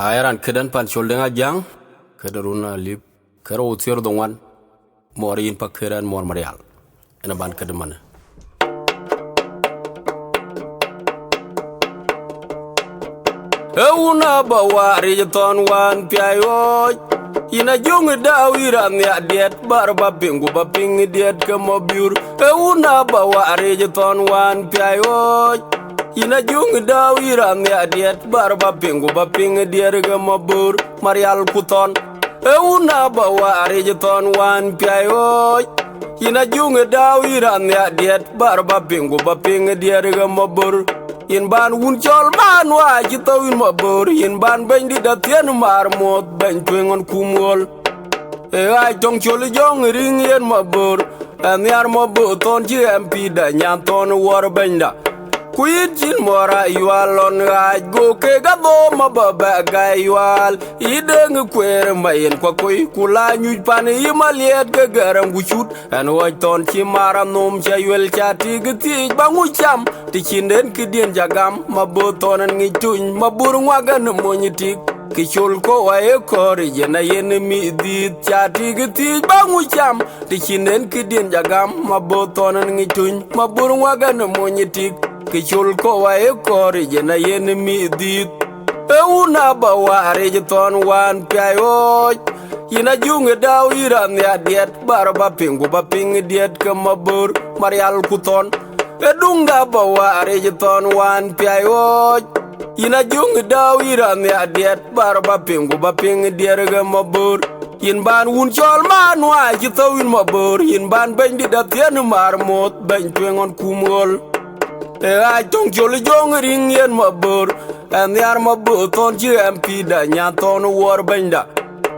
Airan kedan pan shoulder jang kedaruna lip kero utir dongwan morin pakeran mor marial ena ban kedemana Euna bawari ton wan piayo ina jung dawiran ya diet barba pingu baping diet ke mobiur Euna bawari ton wan piayo ina jung dawiran ya diet barba pingu baping diet ke mobur marial kuton Euna bawari ton wan piayo ina jung dawiran ya diet barba pingu baping diet ke mobur yin ban wun chol ban wa jito win mabur yin ban ben di da tien mar mot ben twengon kumol e ai tong chol jong ring yen mabur an yar mabur ton ji mp da nyan ton war ben da kuyin chin mora yualon ga go ke ga do mababa ga yual ideng kwer mayen kwa koi kula nyu pan yimaliet ga garam guchut an wa ton chi mara nom cha yuel cha ti gti bangu cham ti chinden kidien jagam mabo ton ngi tuñ mabur ngwaga no monyitik ki chul ko wa e kori jena yen mi di cha ti gti bangu cham ti chinden kidien jagam mabo ton ngi tuñ mabur ngwaga no monyitik ki chul ko wa e kori jena yen mi di Euna bawari ton wan piayo ina jung daw iran ya diet barba pingu baping diet ke mabur marial kuton Edunga bawari ton wan piayo ina jung daw iran ya diet barba pingu baping diet ke mabur yin ban wun chol man wa jito win mabur yin ban ben di da tien mar mot ben twengon kumol ai tong chol jong ring yen mabur an yar mabur ton ji mp da nya ton war benda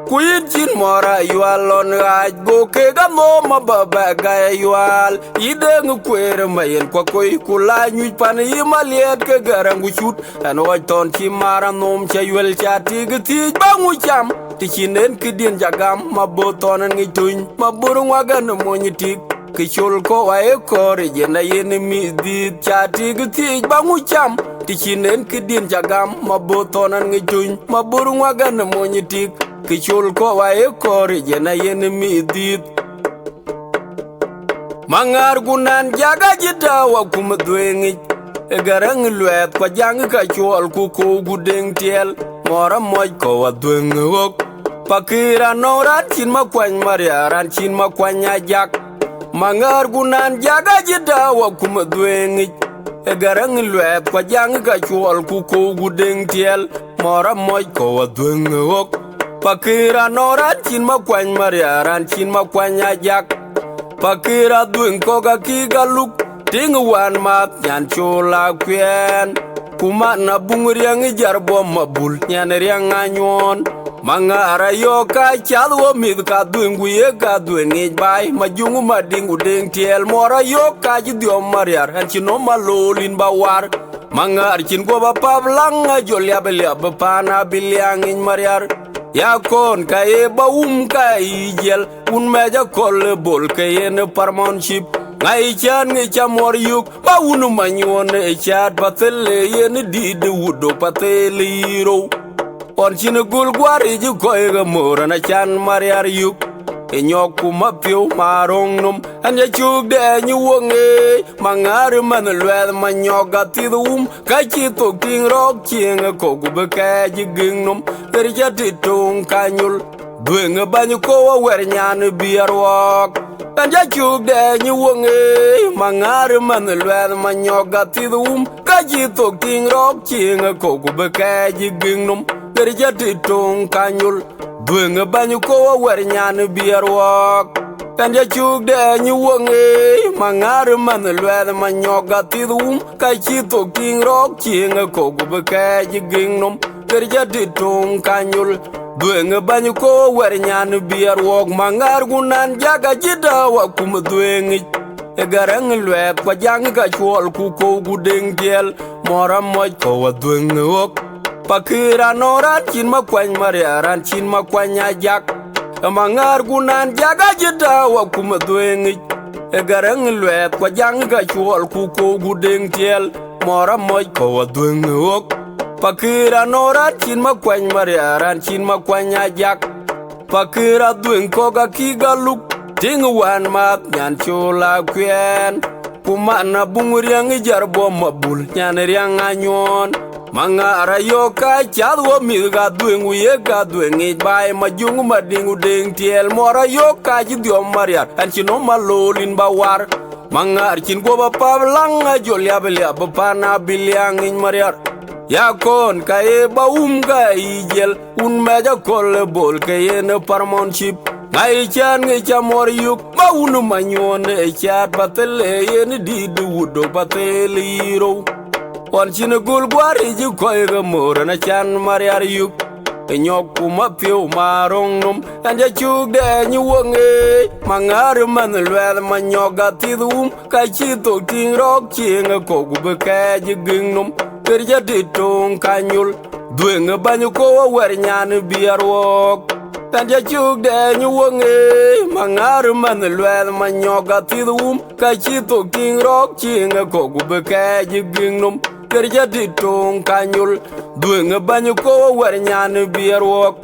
kuyin chin mora yualon ai go ke ga mo mababa ga yual ideng kwer mayen kwa koi kula nyu pan yimaliet ke garangu chut an wa ton chi mara nom cha yuel cha ti gti bangu cham ti chinen kidien jagam mabur ton ngi tuñ mabur ngwaga no monyitik ki chul ko wa e kori jena yen mi di cha ti gti bangu cham ti chinen kidien jagam mabur ton ngi tuñ mabur ngwaga no monyitik ki chul ko wa e kori jena yen mi di mangar gunan jaga jita wa kum dwengi e garang luet kwa jang ka chol ku ko gudeng tiel mora moj ko wa dweng wok pakira noran chin ma kwany maria ran chin ma kwanya jak mangar gunan jaga jita wa kum dwengi e garang luet kwa jang ka chol ku ko gudeng tiel mora moj ko wa dweng wok pakira noran chin ma kwany maria ran chin ma kwanya jak pakira dweng koga kiga luk ting wan mat nyan chula kwen kuma na bung riang jar bom mabul nyan riang anyon mangara yo ka chalwo mid ka dweng ye ka dweng bai majungu madingu deng tiel mora yo ka jidio maria ran chin no malolin bawar mangar chin go ba pablang jolya belia bapana bilyang in maria ya kon ka e ka jel un meja kol bol ka yen parmonship ngai chan ngi chamor yuk ba un manyon e chat patele yen di de wudo patele ro on chin gul gwari ju ko e mora na chan mariar yuk e nyoku mapio marong num an ya chuk de nyu wonge mangar man lwel manyoga tidum ka chi to king rok chieng ko gu be ka jiging num per jati tung kanyul dweng banyu ko wer nyan biarwok an ya chuk de nyu wonge mangar man lwel manyoga tidum ka chi to king rok chieng ko gu be ka jiging num per jati tung kanyul Dweng banyu ko wer nyan biarwok kan ja chuk de nyu wonge mangar man lwed manyoga tidum ka chi to king rok chieng ko gu be ka jiging num per ja tung kanyul dweng banyu ko wer nyan biarwok mangar gunan jaga jida wa kum dweng e garang lwed kwa jang ka chwol ku ko gu deng tiel mora moj ko wa dweng wok pakira noran chin ma kwany maria ran chin ma kwanya jak mangar gunan jaga jita wa kum dwengi e garang lwet kwa jang ga chwol ku ko gudeng tiel mora moj ko wa dwengi wok Pakira no ran chin ma kwany Maria ran chin ma kwany ajak. Pakira dueng koga kiga luk ting wan mat nyan chula kwen. Kumana bunguriang ijar bom mabul nyan riang anyon. Mangara yoka chadwo milga dueng uye ga dueng bai majung madingu deng tiel mora yoka jidiom Maria an chino malolin bawar. Mangar chin goba pablang ajolya belia bapana biliang in Maria. Yakon kae baum ga ijel un meja kol bol kaye ne parmonship. Ngai chan ngai chamor yuk baunu manyon e chat batele yen didu wudo batele iro. Wan chine gul gwari ji koi ga mora na chan Maria yuk. E nyok kuma piu marong num anja chuk de nyu wonge. Mangar man lwel manyoga tidum ka chi to king rock chinga kogu beka jiging num. Kerja ditong kanyul dueng banyu ko wer nyan biar wok. Kanja chuk de nyu wonge mangar man lwel manyoga tidum ka chi to king rock chinga kogu beka jiging num. Kerja ditong kanyul dueng banyu ko wer nyan biar wok.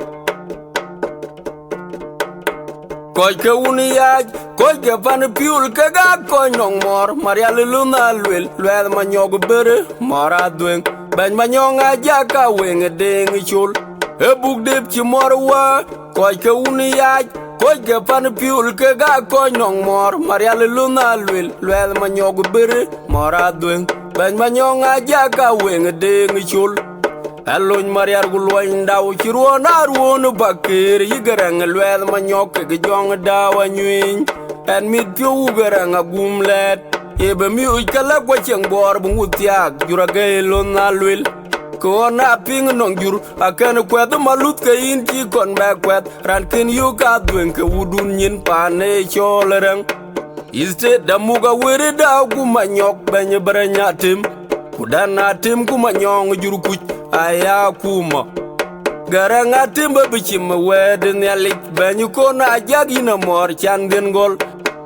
Koi ke uniyaj koi ke pan piul ke ga koi nong mor Maria luna lwel lwel manyog bere mora dueng ben manyong aja ka weng deng chul e buk dip chi mor wa koi ke uniyaj koi ke pan piul ke ga koi nong mor Maria luna lwel lwel manyog bere mora dueng ben manyong aja ka weng deng chul. Alon Maria gulwain daw chirwo na ruon bakir yigarang lwel manyok ke jong dawa nyuin en mit pyo garang agumlet ebe mi ukala kwa cheng bor bungutiak jurage lon na lwel ko na ping nong jur akan kwed malut ke in ti kon ba kwed ran ken yu ka dwen ke wudun nyin pane cholerang iste damuga were da gumanyok benye branya tim kudana tim kumanyong jur kuch aya kuma garanga timba bichim wedin yalik benyu kona ajagi na mor chandin gol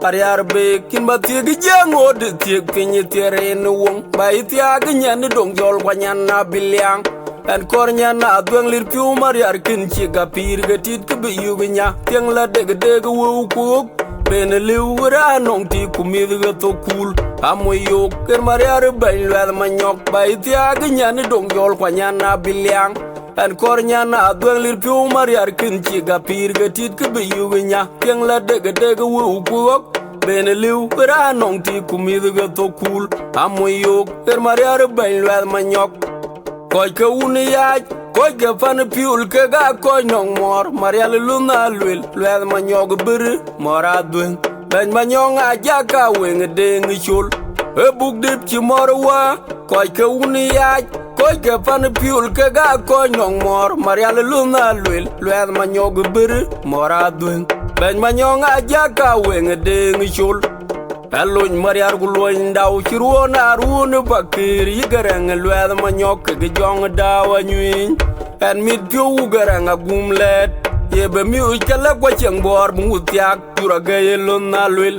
pariar be kin batieg jangod tieg kinyi tieren wong bai tiag nyan dong jol kwanyan na bilyang en kornya na adwang lir piu mariar kin chiga pir gatit ke biyugnya tieng la deg deg wu kuk ben liwra nong ti kumid to kul amoyo ker mariar ben lwel manyok bai tiag nyan dong jol kwanyan na bilyang en kornya na adwang lir piu mariar kin chiga pir gatit ke biyugnya tieng la deg deg wu kuk ben liwra nong ti kumid to kul amoyo ker mariar ben lwel manyok koi ke uniyaj koi ke pan piul ke ga koi nong mor Maria luna lwel lwel manyog bere mora dueng ben manyong aja ka weng deng chul e buk dip chi mor wa koi ke uniyaj koi ke pan piul ke ga koi nong mor Maria luna lwel lwel manyog bere mora dueng ben manyong aja ka weng deng chul. Alon Maria gulwain daw chirwo na ruon bakir yigarang lwel manyok ke jong dawa nyuin en mit pyo garang agumlet yebe mi ukala kwa cheng bor mutiak jurage lon na lwel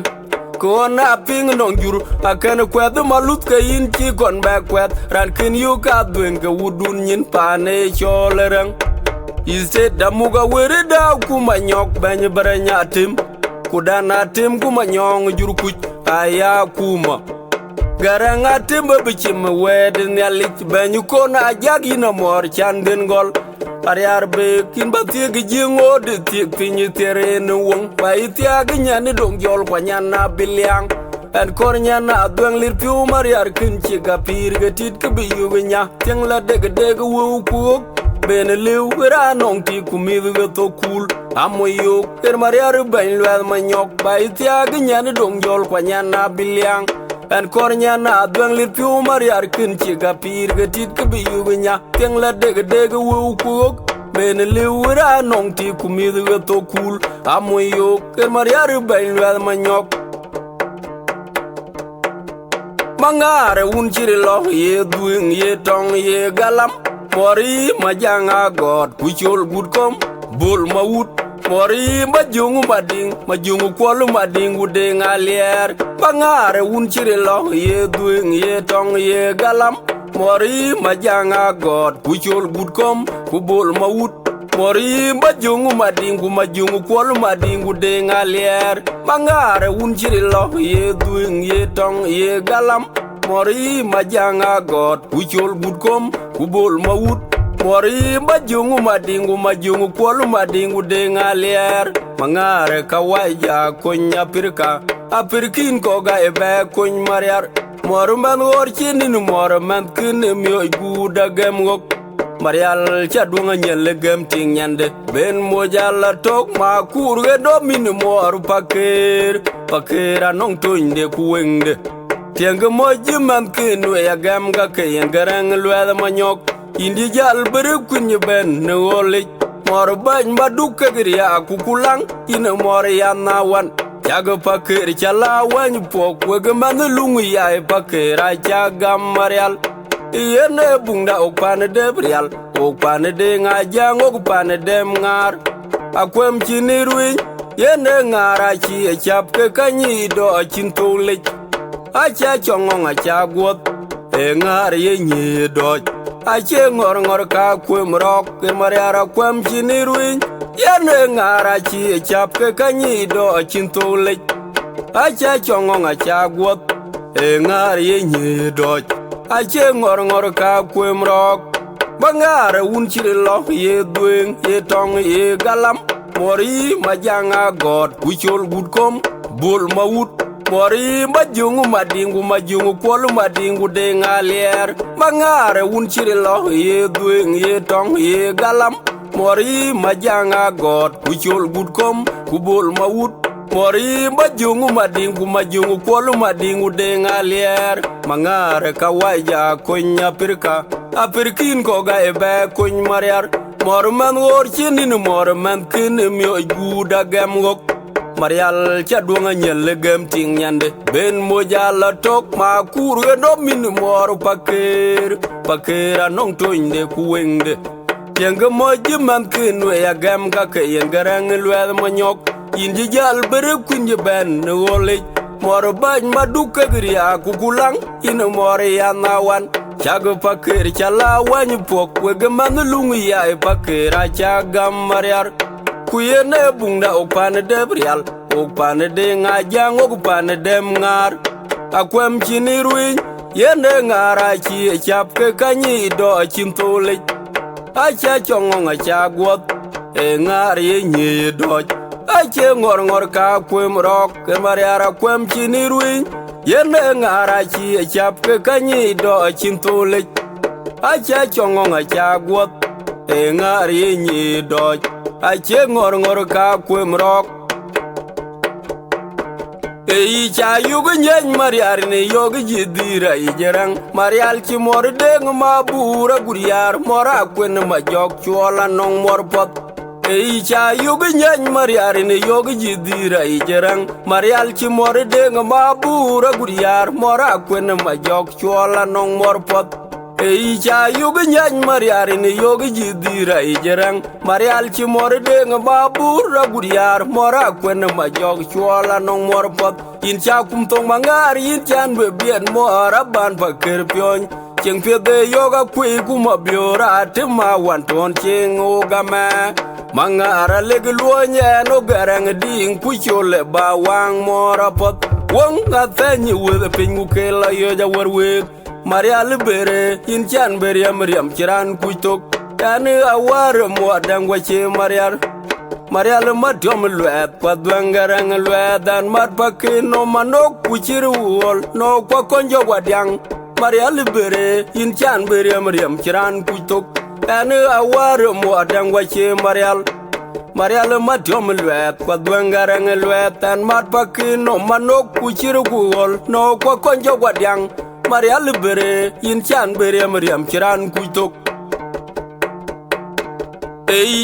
ko na ping nong jur akan kwed malut ke in chi kon ba kwed ran kin yu ka dwen ke wudun nyin pane cholerang ise damuga were daw kumanyok bany baranya tim kudana tim kumanyong jur kuch aya kuma garanga timba bichim wedin yalik benyu kona ajagi na mor chandin gol pariar be kin batie jingo de tie pinyi teren wong bai tiag nyan dong jol kwanyan na bilyang en kornya na adwang lir piu mariar kin chiga pir gatit ke biyugnya tieng la deg deg wu kuk ben liu ra nong ti kumid to kul amoyo ker mariar ben lwel manyok bai tiag nyan dong jol kwanyan na bilyang en kornya na adwang lir piu mariar kin chiga pir gatit ke biyugnya tieng la deg deg wu kuk ben liu ra nong ti kumid to kul amoyo ker mariar ben lwel manyok mangare un chiri lo ye duing ye tong ye galam mori majanga god kuchol gudkom bol mawut mori majungu kwolu mading udeng alier mangare un chiri lo ye duing ye tong ye galam mori majanga god kuchol gudkom kubol maut mori majungu madingu kwol madingu dengalier mangare unchiri lo ye duing ye tong ye galam mori majanga god kuchol gudkom kubol maut mori majungu kwol madingu dengalier mangare kawaja konya pirka apirkin koga ebe kony mariar mor man wor chinin mor man kin myo guda gemgok marial chadunga nyele gem ting nyande ben mojala tok ma kurge do min mor pakera nong toinde kuwengde tieng moji man kin we ya gem ga ke yengarang lweda manyok indi jal bere kunye ben ne ole mor bany baduka griya kukulang ina mor yana wan Yaga pakir chala wany pok wege man lungu ya pakira chaga marial Yene bungda okpane de brial okpane de ngajang okpane de ngar Akwem chini ruin yene ngara chi chap ke kanyi do chintolik Acha chongong acha guot ngar ye nyi do Ache ngor ka kwem rok ke mariara kwem chini ruin Yene ngara chi chap ke kanyi do chintolik Acha chongong acha guot ngar ye nyi do Ache ngor ka kwem rok Bangare unchiri lo ye duing ye tong ye galam Mori majanga god kuchol gudkom bol maut Mori majungu kwol madingu dengalier Bangare unchiri lo ye duing ye tong ye galam Mori majanga god kuchol gudkom kubol maut Mori majungu kwol madingu dengalier Mangare kawaja konya pirka apirkin koga ebe kony mariar Mor man wor chinin mor man kin myo guda gemgok Marial chadunga nyele gem ting nyande ben mojala tok ma kurge do min mor pakera nong toinde kuwengde Yenga moji man kin we ya gem ka ke yengarang lwed manyok Indi jal bere kunje ben ne wole Mor bany maduka griya kukulang ina mor yana wan Chaga pakir chala wany pok wege man lungu ya pakira chaga mariar Kuyene bungda okpane de brial okpane de ngajang okpane de ngar Akwem chini ruin yene ngara chi chap ke kanyi do chintolik Acha chongong acha guot ngar ye nye doj Ache ngor ka kwem rok ke mariara kwem chini ruin Yene ngara chi chap ke kanyi do chintolik Acha chongong acha guot ngar ye nye doj Ache ngor ka kwem rok Cha yugu nyeny mariar ni yogi jidira ijerang Marial chi mor deng mabura guriar Mora kwen majok chuola nong mor pot Cha yugu nyeny mariar ni yogi jidira ijerang Marial chi mor deng mabura guriar Mora kwen majok chuola nong mor pot Cha yugu nyeny mariar ni yogi jidira ijerang Marial chi mor deng mabura guriar Mora kwen majok chuola nong mor pot In cha kum tong mangar in chan be bien mora ban pakir pyony Cheng pye de yoga kwe kuma biora tima wanton cheng ogama Mangara leg luonye no garang ding kuchole ba wang mora pot Wong gatanyi with pingu kela yoja warweg Marial bere in chan beriam chiran kuchtok Kani awar muadang wache mariar Marial madom lwet kwa dwangarang lwedan mat pakin no manok kuchir wol no kwa konjo wadyang Marial bere in chan beriam chiran kuchtok Kani awar muadang wache Marial madom lwet kwa dwangarang lwedan mat pakin no manok kuchir wol no kwa konjo wadyang Marial bere in chan beriam chiran kuchtok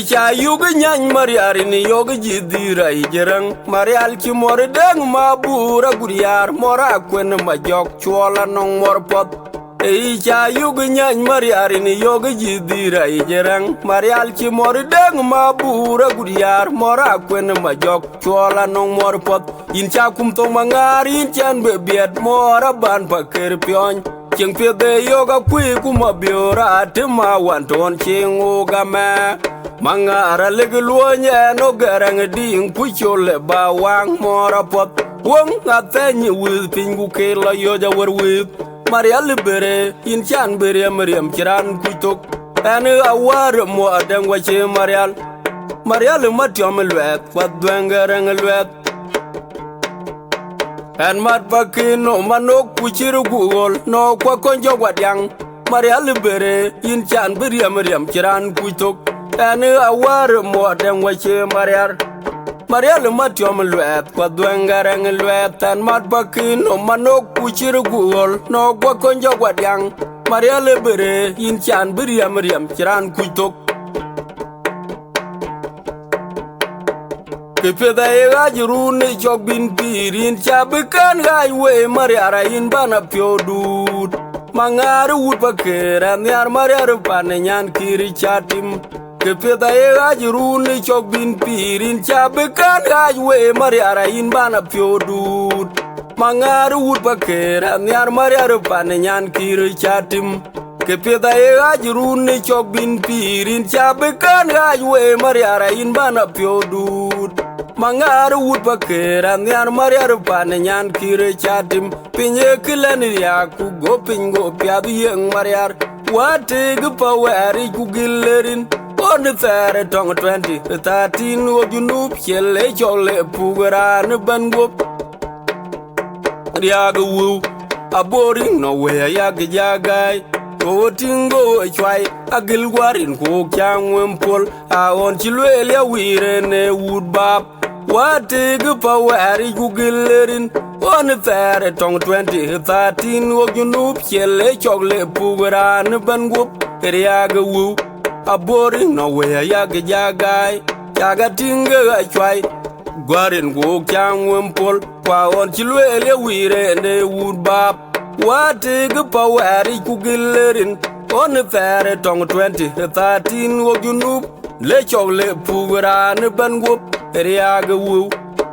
Cha yugu nyany mariar ni yogi jidira ijerang Marial chi mor deng mabura guriar Mora kwen majok chuola nong mor pot Cha yugu nyany mariar ni yogi jidira ijerang Marial chi mor deng mabura guriar Mora kwen majok chuola nong mor pot In cha kum tong mangar in chan bebiet mora ban pakir pyony ching pia de yoga kui kuma biora tima wanton ching ugame mangara legluonya no garang ding puchole ba wang mora pot wong atenyi wil pingu kela yoja werwit Maria libere in chan bere Mariam kiran kuitok ane awar mo adang wache Maria le matiom lwet wadwengereng lwet en mat bakino manok kuchiru gugol no kwa konjo wadyang Maria libere in chan bere Mariam kiran kuitok ane awar mo adang wache Maria le matiom lwet wadwengereng lwet en mat bakino manok kuchiru gugol no kwa konjo wadyang Maria libere in chan bere Mariam kiran kuitok Kepeda ega jiruni chok bin pirin chabekan gaiwe Mariara in bana piodut Mangare wood bakera nyar Mariara panenyan kiri chatim Kepeda ega jiruni chok bin pirin chabekan gaiwe Mariara in bana piodut Mangare wood bakera nyar Mariara panenyan kiri chatim Kepeda ega jiruni chok bin pirin chabekan gaiwe Mariara in bana piodut Mangar wood bakera nyar Mariara panenyan kire chatim pinye kilani yaku go pingo piadu yeng Mariar wate gupa wari ku gillerin on the third tong 2013 wo junub chele chole pugaran bango riagu wu aboring no we yag jagai go tingo chwai agil warin ko kyangwem pol a on chilwele wire ne wood bab Wate gupa wari gugillerin on the third tong 2013 wo junub chele chogle pugaran bangup riaga wu aboring no we yag jagai jaga tinga chwai gwarin go kyangwem pol kwa on chilwele wire ne wood bab wate gupa wari gugillerin on the third tong 2013 wo junub le chogle pugaran bangup Riaga wu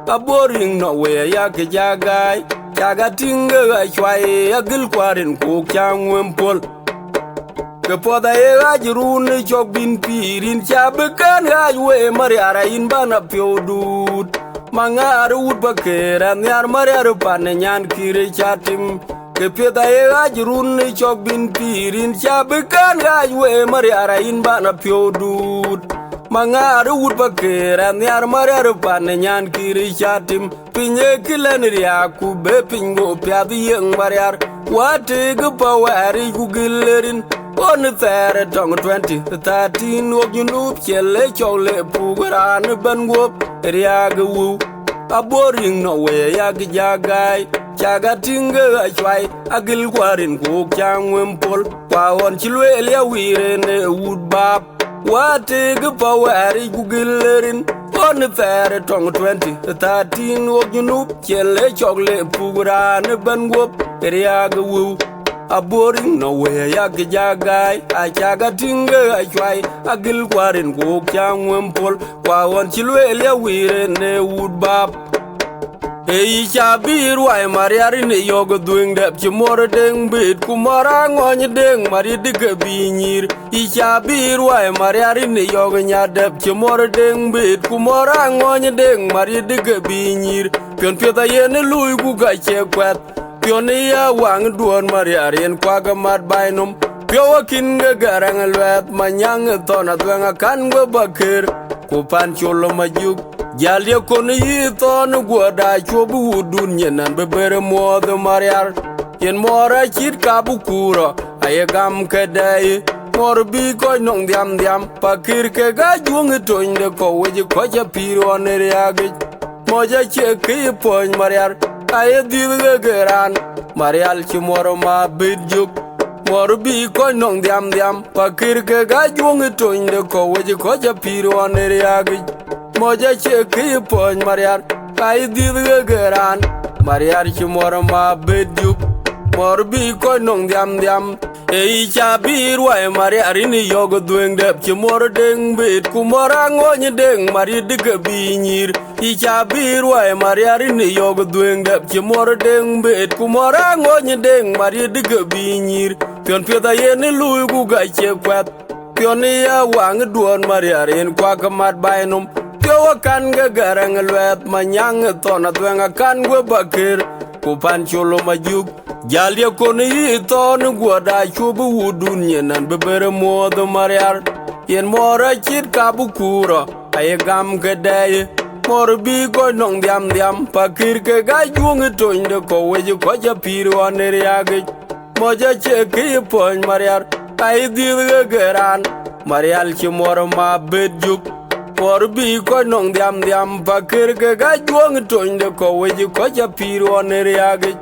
aboring no we yak jagai jaga tinga chwai agil kwarin ko kyangwem pol Kepoda ega jiruni chok bin pirin chabekan gaiwe Mariara in bana piodut Mangar wood bakera nyar Mariara panenyan kire chatim Kepeda ega jiruni chok bin pirin chabekan gaiwe Mariara in bana piodut Mangar wood bakera nyar Mariara panenyan kiri chatim pinye kilani yaku be pingo piadu yeng Mariar wate gupa wari gugillerin on the third tong 2013 wo junub chele chole pugaran bango riaga wu aboring no we yag jagai chaga tinga chwai agil kwarin ko kyangwem pol kwa on chilwele wire ne wood bab Wate gupa wari gugillerin on the third tong 2013 wo junub chele chogle puguran bangup riaga wu aboring no we yag jagai achaga tinga chwai agil kwarin go kyangwem pol kwa on chilwele wire ne wood bab Ei chabir wai Mariari ne yoga doing dep chimora deng bit kumara ngony deng mari diga binyir I chabir wai Mariari ne yoga nya dep chimora deng bit kumara ngony deng mari diga binyir pion pieta yene lui gu ga che kwet pion ya wang duon Mariari en kwaga mat bainum pio wakin ga garang lwet manyang tona twenga kan go bakir kupan cholo majuk Jalia koni yiton guada chobu dunyenan bebere modo Mariar yen mora chit kabukura ayegam kedai mor bi ko nong diam pakir ke ga jung toinde ko weji ko ja piro ne reagi moja che ke pon Mariar ayedi geran Marial chi moro ma bidjuk mor bi ko nong diam pakir ke ga jung toinde ko weji ko ja piro ne reagi Moja che pon Mariar ai diga geran Mariar chi moro ma bedjuk morbi ko nong diam e cha bi ruai mari arini yogo dueng dep che mor deng bit ku morango ni deng mari diga bi nyir i cha bi ruai mari arini yogo dueng dep che mor deng bit ku morango ni deng mari diga bi nyir pion pieda yen lui gu ga che kwat pion ya wang duon mari arin kwa kamat bainum pio kan ga garang lwet manyang to na duenga kan go bakir ku pan cholo majuk Jalia koni ton guada chubu wudun yenan bebere modo mariar yen mora chit kabukura ay gam kedai mor bi go nong diam pakir ke ga jung toinde ko weju ko ja piru aneriage moja che ki pon mariar ay dir geran marial chi mor ma bedjuk mor bi go nong diam pakir ke ga jung toinde ko weju ko ja piru aneriage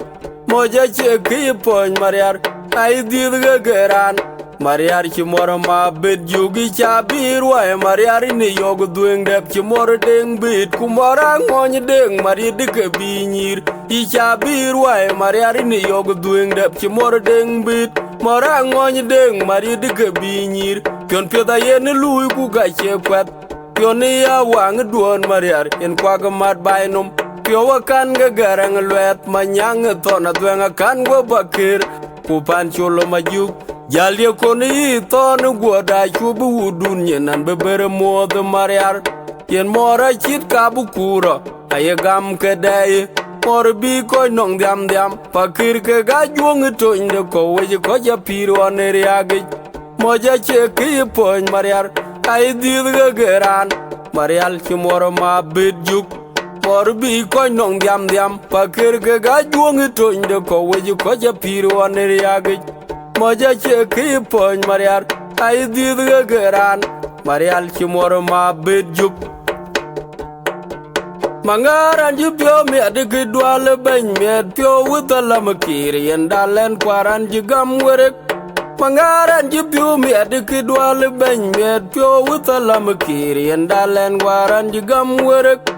moja che ki pon mariar ay dirga geran mariar chi mor ma bed jugi cha birwa mariar ni yog dueng dep chi mor deng bit ku mora ngony deng mari dik binyir i cha birwa mariar ni yog dueng dep chi mor deng bit mora ngony deng mari dik binyir pion peda yen lui ku ga che kwat pion ya wang duon mariar en kwa ga mat bainum Pio kan ga garang lwet manyang to na duenga kan go bakir ku pan cholo majuk jalia koni to nu go da chubu wudun yenan bebere mod mariar yen mora chit kabukura ay gam kedai mor bi ko nong diam pakir ke ga jung to inde ko weje ko ja piro aneriage moja che ki pon mariar ay dirga geran marial chi mor ma bidjuk mor bi ko nong diam pakir ke ga juong to inde ko weju ko ja piru aneriage moja che ki pon mariar ay dirga geran marial chi mor ma bedjuk mangaran ji pio me adik dwal ben met pio wutala makir yen dalen kwaran ji gam werek mangaran ji pio me adik dwal ben met pio wutala makir yen dalen kwaran ji gam werek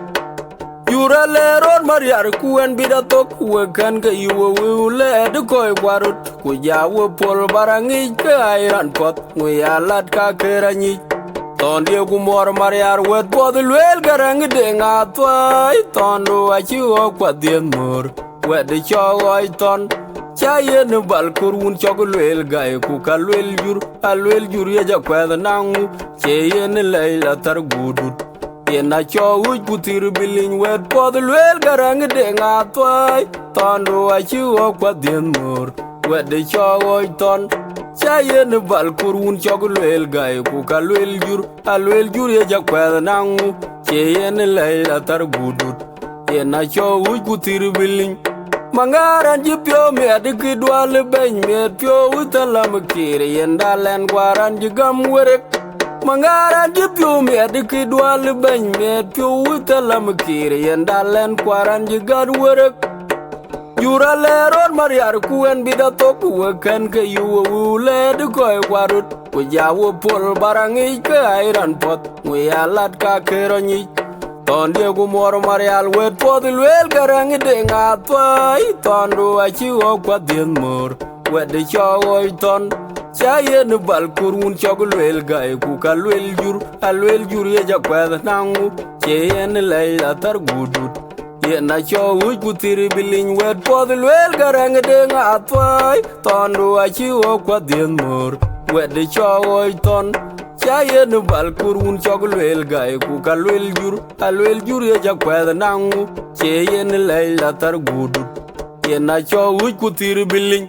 Yura le rod mariar kuen bidatok wekan ke iwo wule de koy warut ku jawo pol barangi ke airan pot nguyalat ka keranyi ton dia ku mor mariar wet pod lwel garang de ngatwai ton do achi o kwadien mor wet de choy ton chayen bal kurun chog lwel gai ku kalwel jur ye ja kwed nangu cheyen leila tar gudut Yena cho uj putir bilin wet pod lwel garang de ngatwai tondo achi o kwadien mor wet de cho oi ton chayen bal kurun chog lwel gai ku kalwel jur ye ja kwed nangu cheyen leila tar gudut Yena cho uj putir bilin mangaran ji pio me adik dwal ben me pio utalam kire yenda len kwaran ji gam werek Mangaran ji pio me adik dwal ben me pio utalam kire yenda len kwaran ji gad werek Jura le rod mariar kuen bidatok wekan ke yuwa wule de koy warut ku jawo pol barangi ke airan pot nguyalat ka keronyi Ton dia ku mor marial wet pod lwel garang de ngatwai tondo achi o kwadien mor wet de cho oi ton chayen bal kurun chog lwel gai ku kalwel jur ye ja kwed nangu cheyen leila tar gudut Yena cho uj putir bilin wet pod lwel garang de ngatwai tondo achi o kwadien mor wet de cho oi ton Chayen bal kurun chog lwel gai ku kalwel jur ye ja kwed nangu cheyen leila tar gudut Yena cho uj putir bilin